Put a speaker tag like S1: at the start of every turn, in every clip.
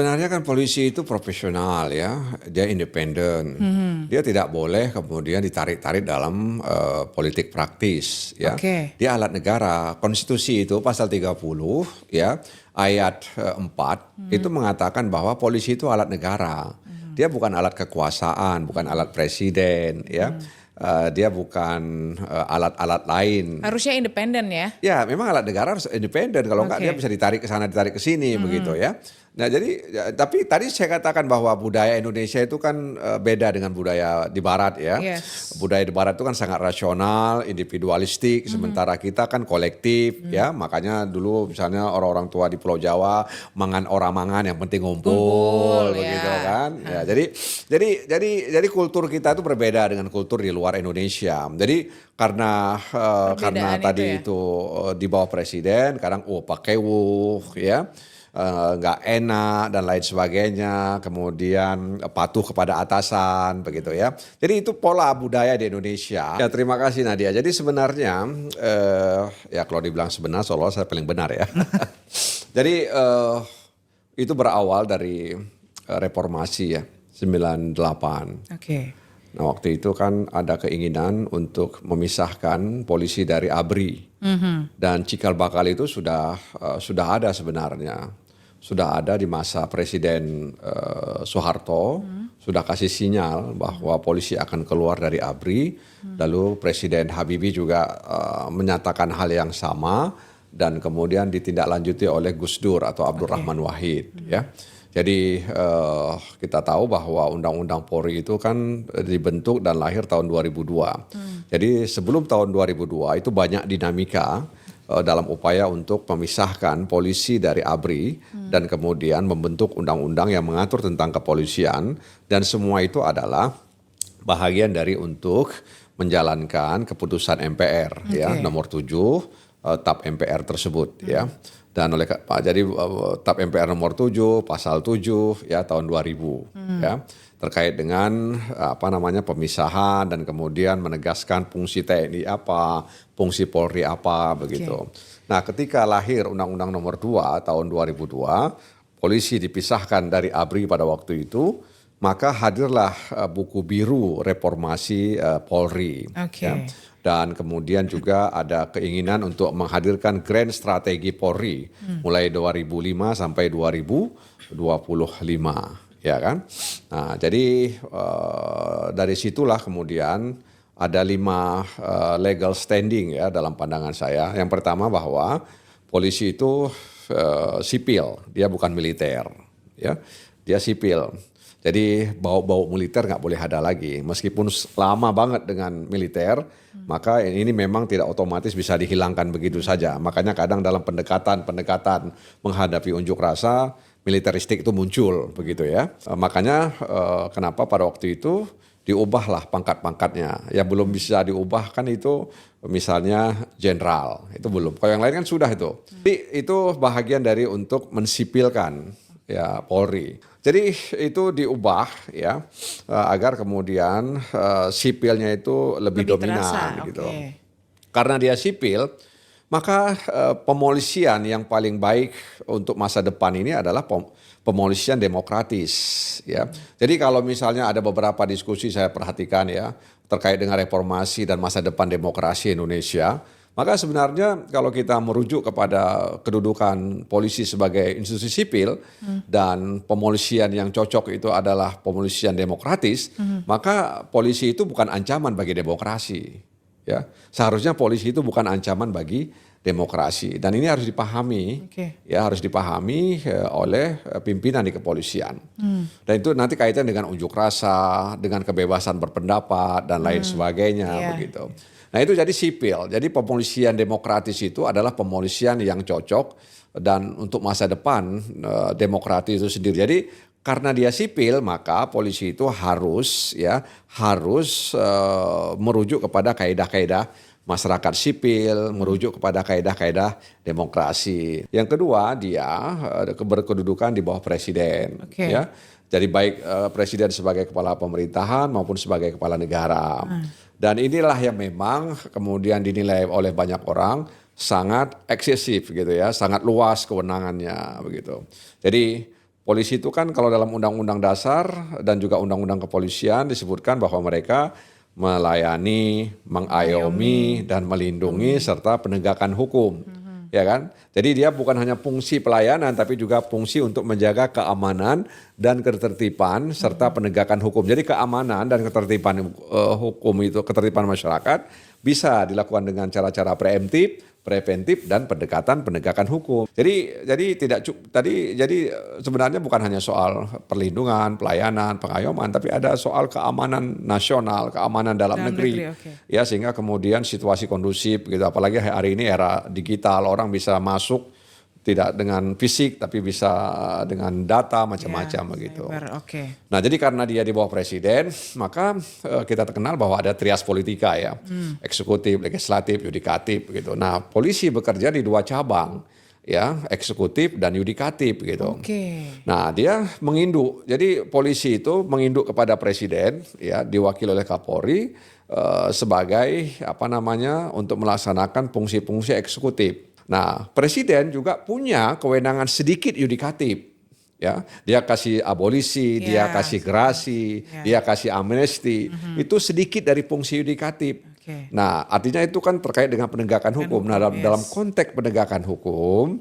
S1: Sebenarnya kan polisi itu profesional ya, dia independen. Dia tidak boleh kemudian ditarik-tarik dalam politik praktis ya.
S2: Oke.
S1: Dia alat negara. Konstitusi itu pasal 30 ya, ayat 4 itu mengatakan bahwa polisi itu alat negara. Dia bukan alat kekuasaan, bukan alat presiden ya. Dia bukan alat-alat lain.
S2: Harusnya independen ya?
S1: Ya, memang alat negara harus independen. Kalau enggak dia
S2: Oke.
S1: bisa ditarik ke sana, ditarik ke sini begitu ya. Nah, jadi tapi tadi saya katakan bahwa budaya Indonesia itu kan beda dengan budaya di barat ya.
S2: Yes.
S1: Budaya di barat itu kan sangat rasional, individualistik, sementara kita kan kolektif ya. Makanya dulu misalnya orang-orang tua di Pulau Jawa mangan orang mangan yang penting ngumpul
S2: Kumpul,
S1: begitu
S2: ya.
S1: kan. Ya, jadi kultur kita itu berbeda dengan kultur di luar Indonesia. Jadi karena
S2: Perbedaan
S1: tadi
S2: itu ya?
S1: itu di bawah presiden, kadang pakai ya, nggak enak dan lain sebagainya, kemudian patuh kepada atasan begitu ya. Jadi itu pola budaya di Indonesia. Ya terima kasih Nadia. Jadi sebenarnya ya kalau dibilang sebenar seolah saya paling benar ya. Jadi itu berawal dari reformasi ya 98.
S2: Oke.
S1: Nah waktu itu kan ada keinginan untuk memisahkan polisi dari ABRI dan cikal bakal itu sudah ada sebenarnya, sudah ada di masa Presiden Soeharto, sudah kasih sinyal bahwa polisi akan keluar dari ABRI, lalu Presiden Habibie juga menyatakan hal yang sama dan kemudian ditindaklanjuti oleh Gus Dur atau Abdurrahman Wahid ya. Jadi kita tahu bahwa Undang-Undang Polri itu kan dibentuk dan lahir tahun 2002. Jadi sebelum tahun 2002 itu banyak dinamika dalam upaya untuk memisahkan polisi dari ABRI dan kemudian membentuk undang-undang yang mengatur tentang kepolisian dan semua itu adalah bahagian dari untuk menjalankan keputusan MPR ya nomor 7 TAP MPR tersebut ya. Dan oleh jadi TAP MPR nomor 7 pasal 7 ya tahun 2000 ya terkait dengan pemisahan dan kemudian menegaskan fungsi TNI apa, fungsi Polri apa begitu. Nah, ketika lahir Undang-Undang nomor 2 tahun 2002, polisi dipisahkan dari ABRI pada waktu itu, maka hadirlah buku biru reformasi Polri.
S2: Oke.
S1: Ya. Dan kemudian juga ada keinginan untuk menghadirkan grand strategi Polri mulai 2005 sampai 2025 ya kan. Nah, jadi dari situlah kemudian ada 5 legal standing ya dalam pandangan saya. Yang pertama bahwa polisi itu sipil, dia bukan militer ya. Dia sipil. Jadi bau-bau militer nggak boleh ada lagi. Meskipun lama banget dengan militer, maka ini memang tidak otomatis bisa dihilangkan begitu saja. Makanya kadang dalam pendekatan menghadapi unjuk rasa, militeristik itu muncul begitu ya. Makanya kenapa pada waktu itu diubahlah pangkat-pangkatnya. Ya belum bisa diubah kan itu misalnya jenderal, itu belum. Kalau yang lain kan sudah itu. Jadi itu bahagian dari untuk mensipilkan ya Polri. Jadi itu diubah ya agar kemudian sipilnya itu lebih dominan
S2: terasa,
S1: gitu.
S2: oke.
S1: Karena dia sipil, maka pemolisian yang paling baik untuk masa depan ini adalah pemolisian demokratis ya. Jadi kalau misalnya ada beberapa diskusi saya perhatikan ya terkait dengan reformasi dan masa depan demokrasi Indonesia, maka sebenarnya kalau kita merujuk kepada kedudukan polisi sebagai institusi sipil dan pemolisian yang cocok itu adalah pemolisian demokratis, maka polisi itu bukan ancaman bagi demokrasi. Ya, seharusnya polisi itu bukan ancaman bagi demokrasi dan ini harus dipahami, ya harus dipahami oleh pimpinan di kepolisian. Dan itu nanti kaitan dengan unjuk rasa, dengan kebebasan berpendapat dan lain sebagainya begitu. Nah itu jadi sipil, jadi pemolisian demokratis itu adalah pemolisian yang cocok dan untuk masa depan demokratis itu sendiri. Jadi karena dia sipil maka polisi itu harus merujuk kepada kaidah-kaidah masyarakat sipil, merujuk kepada kaidah-kaidah demokrasi. Yang kedua dia berkedudukan di bawah presiden. Ya. Jadi baik presiden sebagai kepala pemerintahan maupun sebagai kepala negara. Dan inilah yang memang kemudian dinilai oleh banyak orang sangat eksesif gitu ya, sangat luas kewenangannya begitu. Jadi polisi itu kan kalau dalam Undang-Undang Dasar dan juga Undang-Undang Kepolisian disebutkan bahwa mereka melayani, mengayomi dan melindungi serta penegakan hukum. Ya kan? Jadi dia bukan hanya fungsi pelayanan tapi juga fungsi untuk menjaga keamanan dan ketertiban serta penegakan hukum. Jadi keamanan dan ketertiban hukum itu, ketertiban masyarakat bisa dilakukan dengan cara-cara preventif dan pendekatan penegakan hukum. Jadi sebenarnya bukan hanya soal perlindungan, pelayanan, pengayoman, tapi ada soal keamanan nasional, keamanan dalam negeri. Ya, sehingga kemudian situasi kondusif gitu. Apalagi hari ini era digital, orang bisa masuk tidak dengan fisik tapi bisa dengan data macam-macam begitu. Nah, jadi karena dia di bawah presiden, maka kita terkenal bahwa ada trias politika ya. Eksekutif, legislatif, yudikatif gitu. Nah, polisi bekerja di 2 cabang ya, eksekutif dan yudikatif gitu. Nah, dia menginduk. Jadi polisi itu menginduk kepada presiden ya, diwakili oleh Kapolri sebagai untuk melaksanakan fungsi-fungsi eksekutif. Nah, presiden juga punya kewenangan sedikit yudikatif. Ya, dia kasih abolisi, dia kasih gerasi, dia kasih amnesti. Itu sedikit dari fungsi yudikatif. Nah, artinya itu kan terkait dengan penegakan hukum. Nah, dalam konteks penegakan hukum,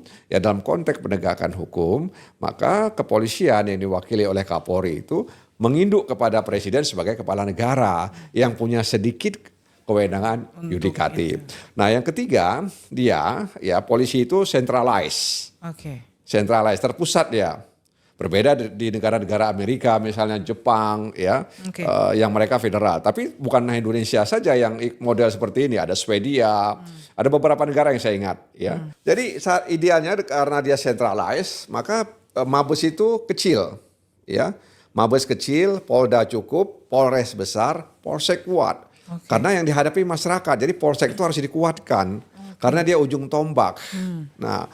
S1: maka kepolisian yang diwakili oleh Kapolri itu menginduk kepada presiden sebagai kepala negara yang punya sedikit kewenangan yudikatif. Nah, yang ketiga, polisi itu centralized. Centralized, terpusat dia. Berbeda di negara-negara Amerika, misalnya Jepang, yang mereka federal. Tapi bukan Indonesia saja yang model seperti ini. Ada Swedia, ada beberapa negara yang saya ingat. Ya. Jadi idealnya karena dia centralized, maka Mabes itu kecil. Ya. Mabes kecil, Polda cukup, Polres besar, Polsek kuat. Karena yang dihadapi masyarakat, jadi Polsek itu harus dikuatkan karena dia ujung tombak. Nah,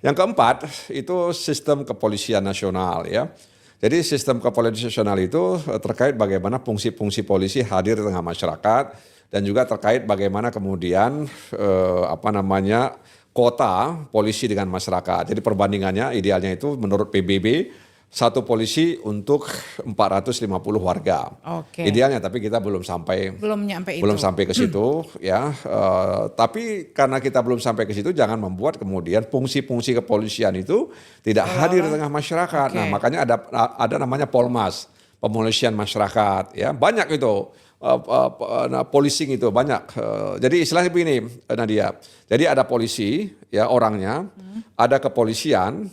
S1: yang keempat itu sistem kepolisian nasional ya. Jadi sistem kepolisian nasional itu terkait bagaimana fungsi-fungsi polisi hadir di tengah masyarakat dan juga terkait bagaimana kemudian kota polisi dengan masyarakat. Jadi perbandingannya idealnya itu menurut PBB 1 polisi untuk 450 warga. Idealnya, tapi kita belum sampai ke situ ya. Tapi karena kita belum sampai ke situ, jangan membuat kemudian fungsi-fungsi kepolisian itu tidak hadir di tengah masyarakat. Nah, makanya ada namanya Polmas, pemolisian masyarakat ya. Banyak itu. Policing itu banyak. Jadi istilahnya begini, Nadia. Jadi ada polisi ya orangnya, ada kepolisian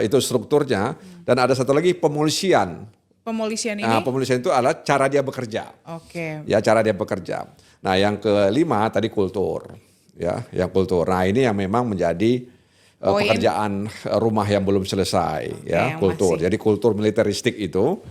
S1: itu strukturnya, dan ada satu lagi pemolisian.
S2: Pemolisian ini?
S1: Pemolisian itu adalah cara dia bekerja. Ya, cara dia bekerja. Nah, yang kelima tadi kultur. Ya, yang kultur. Nah, ini yang memang menjadi pekerjaan rumah yang belum selesai ya, kultur. Jadi kultur militeristik itu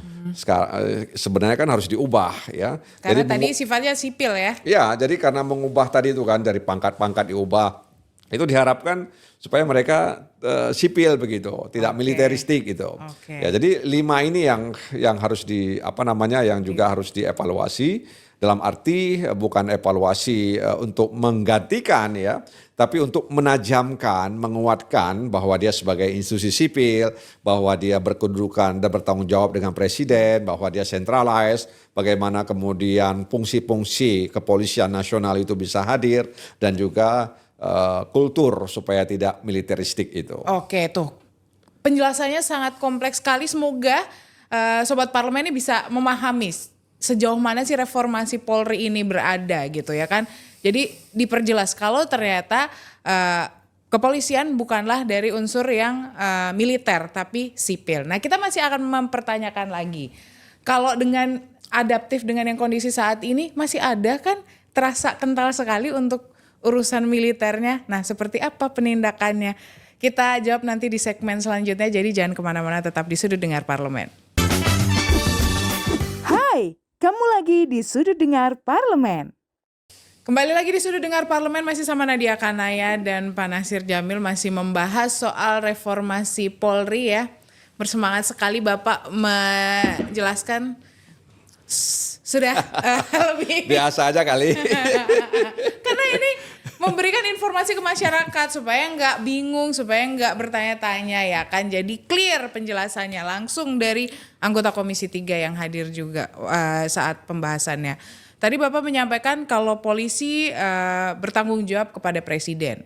S1: sebenarnya kan harus diubah ya.
S2: Karena
S1: jadi
S2: tadi sifatnya sipil ya.
S1: Ya, jadi karena mengubah tadi itu kan dari pangkat-pangkat diubah. Itu diharapkan supaya mereka sipil begitu, tidak militeristik gitu. Ya, jadi 5 ini yang harus yang juga harus dievaluasi. Dalam arti bukan evaluasi untuk menggantikan ya, tapi untuk menajamkan, menguatkan bahwa dia sebagai institusi sipil, bahwa dia berkedudukan dan bertanggung jawab dengan presiden, bahwa dia centralized, bagaimana kemudian fungsi-fungsi kepolisian nasional itu bisa hadir, dan juga kultur supaya tidak militeristik itu.
S2: Tuh. Penjelasannya sangat kompleks sekali, semoga Sobat Parlemen ini bisa memahami sejauh mana sih reformasi Polri ini berada gitu ya kan. Jadi diperjelas kalau ternyata kepolisian bukanlah dari unsur yang militer tapi sipil. Nah, kita masih akan mempertanyakan lagi. Kalau dengan adaptif dengan yang kondisi saat ini masih ada kan terasa kental sekali untuk urusan militernya. Nah, seperti apa penindakannya? Kita jawab nanti di segmen selanjutnya. Jadi jangan kemana-mana, tetap di Sudut Dengar Parlemen.
S3: Hai, kamu lagi di Sudut Dengar Parlemen.
S2: Kembali lagi di Sudut Dengar Parlemen, masih sama Nadia Kanaya dan Pak Nasir Jamil masih membahas soal reformasi Polri ya. Bersemangat sekali Bapak menjelaskan. Sudah lebih
S1: biasa aja kali.
S2: Karena ini memberikan informasi ke masyarakat supaya nggak bingung, supaya nggak bertanya-tanya ya kan. Jadi clear penjelasannya langsung dari anggota Komisi 3 yang hadir juga saat pembahasannya. Tadi Bapak menyampaikan kalau polisi bertanggung jawab kepada presiden.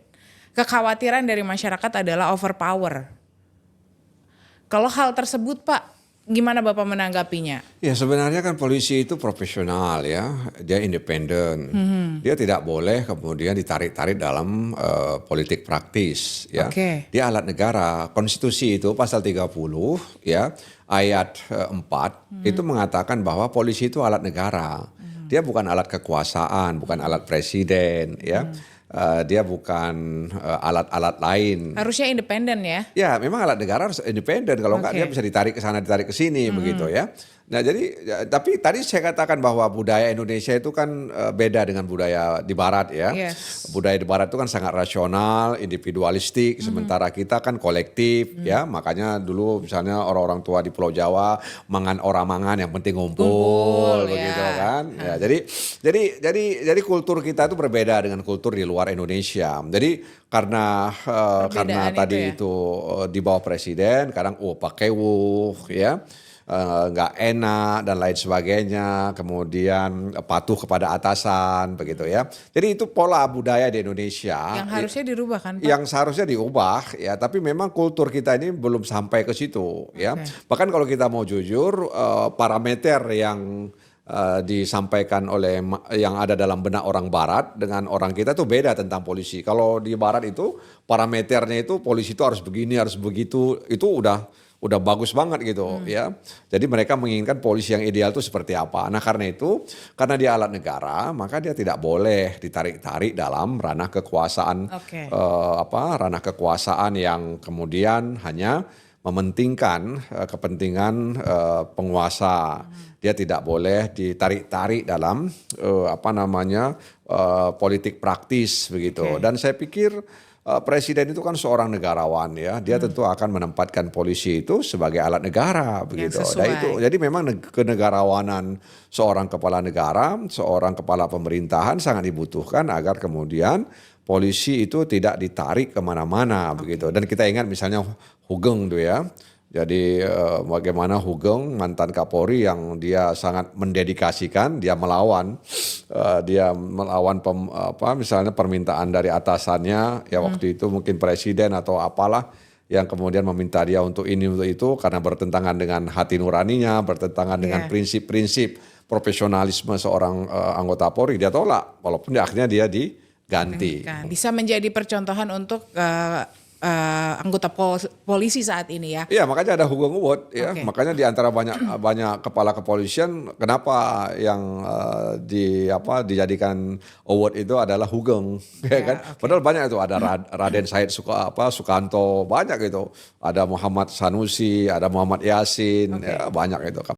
S2: Kekhawatiran dari masyarakat adalah overpower. Kalau hal tersebut Pak, gimana Bapak menanggapinya?
S1: Ya sebenarnya kan polisi itu profesional ya, dia independen. Dia tidak boleh kemudian ditarik-tarik dalam politik praktis ya.
S2: Oke.
S1: Dia alat negara. Konstitusi itu pasal 30 ya, ayat 4 itu mengatakan bahwa polisi itu alat negara. Dia bukan alat kekuasaan, bukan alat presiden ya. Dia bukan alat-alat lain.
S2: Harusnya independen ya?
S1: Ya, memang alat negara harus independen. Kalau enggak
S2: Oke.
S1: dia bisa ditarik ke sana, ditarik ke sini begitu ya. Nah, jadi tapi tadi saya katakan bahwa budaya Indonesia itu kan beda dengan budaya di barat ya.
S2: Yes.
S1: Budaya di barat itu kan sangat rasional, individualistik, sementara kita kan kolektif ya. Makanya dulu misalnya orang-orang tua di Pulau Jawa mangan orang mangan yang penting ngumpul
S2: Ngumpul,
S1: begitu
S2: ya.
S1: kan. Ya, jadi kultur kita itu berbeda dengan kultur di luar Indonesia. Jadi karena
S2: Perbedaan
S1: tadi
S2: itu ya?
S1: itu di bawah presiden, kadang pakai ya. Nggak enak dan lain sebagainya, kemudian patuh kepada atasan begitu ya. Jadi itu pola budaya di Indonesia
S2: Yang harusnya dirubah kan Pak?
S1: yang seharusnya diubah ya, tapi memang kultur kita ini belum sampai ke situ ya. Bahkan kalau kita mau jujur, parameter yang disampaikan oleh yang ada dalam benak orang barat dengan orang kita tuh beda tentang polisi. Kalau di barat itu parameternya itu polisi itu harus begini, harus begitu, itu udah bagus banget gitu ya. Jadi mereka menginginkan polisi yang ideal itu seperti apa. Nah karena itu, karena dia alat negara, maka dia tidak boleh ditarik-tarik dalam ranah kekuasaan,
S2: Oke.
S1: ranah kekuasaan yang kemudian hanya mementingkan kepentingan penguasa. Dia tidak boleh ditarik-tarik dalam politik praktis begitu.
S2: Oke.
S1: Dan saya pikir presiden itu kan seorang negarawan ya, dia tentu akan menempatkan polisi itu sebagai alat negara begitu.
S2: sesuai.
S1: Dan itu jadi memang kenegarawanan seorang kepala negara, seorang kepala pemerintahan sangat dibutuhkan agar kemudian polisi itu tidak ditarik kemana-mana begitu. Dan kita ingat misalnya Hugeng tuh ya. Jadi bagaimana Hugeng mantan Kapolri yang dia sangat mendedikasikan, dia melawan misalnya permintaan dari atasannya ya waktu itu mungkin presiden atau apalah yang kemudian meminta dia untuk ini untuk itu karena bertentangan dengan hati nuraninya, bertentangan dengan prinsip-prinsip profesionalisme seorang anggota Polri, dia tolak walaupun akhirnya dia diganti.
S2: Bisa menjadi percontohan untuk anggota polisi saat ini ya.
S1: Iya, makanya ada Hugeng Award ya.
S2: Oke.
S1: Makanya di antara banyak kepala kepolisian, kenapa yang dijadikan award itu adalah Hugeng, ya kan?
S2: oke.
S1: Padahal banyak itu, ada Raden Said Sukanto, banyak itu. Ada Muhammad Sanusi, ada Muhammad Yasin, ya, banyak itu.